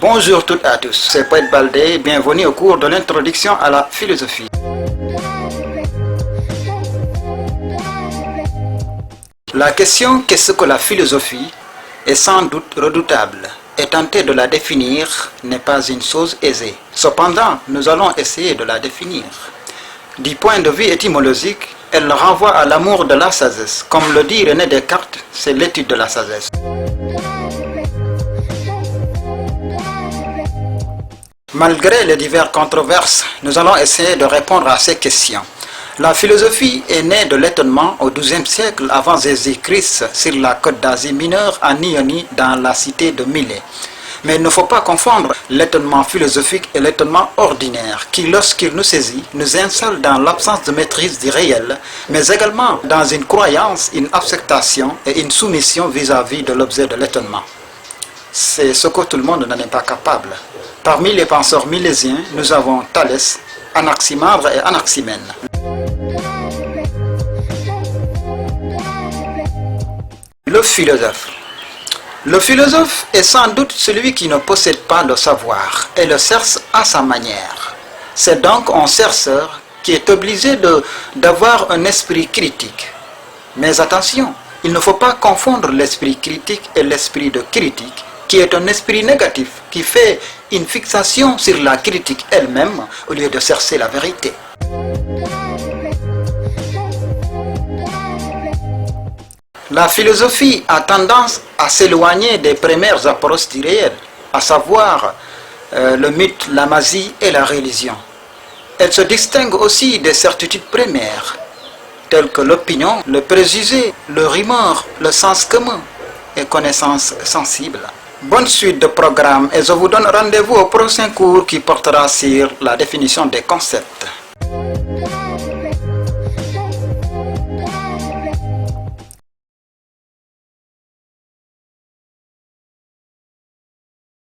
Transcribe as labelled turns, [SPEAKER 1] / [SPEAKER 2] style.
[SPEAKER 1] Bonjour toutes et à tous, c'est Poète Baldé, bienvenue au cours de l'introduction à la philosophie. La question qu'est-ce que la philosophie est sans doute redoutable et tenter de la définir n'est pas une chose aisée. Cependant, nous allons essayer de la définir. Du point de vue étymologique, elle renvoie à l'amour de la sagesse. Comme le dit René Descartes, c'est l'étude de la sagesse. Malgré les diverses controverses, nous allons essayer de répondre à ces questions. La philosophie est née de l'étonnement au XIIe siècle avant Jésus-Christ sur la côte d'Asie mineure en Ionie dans la cité de Milet. Mais il ne faut pas confondre l'étonnement philosophique et l'étonnement ordinaire qui, lorsqu'il nous saisit, nous installe dans l'absence de maîtrise du réel, mais également dans une croyance, une acceptation et une soumission vis-à-vis de l'objet de l'étonnement. C'est ce que tout le monde n'en est pas capable. Parmi les penseurs milésiens, nous avons Thalès, Anaximandre et Anaximène. Le philosophe. Le philosophe est sans doute celui qui ne possède pas le savoir et le cherche à sa manière. C'est donc un chercheur qui est obligé d'avoir un esprit critique. Mais attention, il ne faut pas confondre l'esprit critique et l'esprit de critique, qui est un esprit négatif, qui fait une fixation sur la critique elle-même au lieu de chercher la vérité. La philosophie a tendance à s'éloigner des premières approches du réel, à savoir le mythe, la magie et la religion. Elle se distingue aussi des certitudes premières, telles que l'opinion, le préjugé, le rumeur, le sens commun et connaissance sensible. Bonne suite de programme et je vous donne rendez-vous au prochain cours qui portera sur la définition des concepts.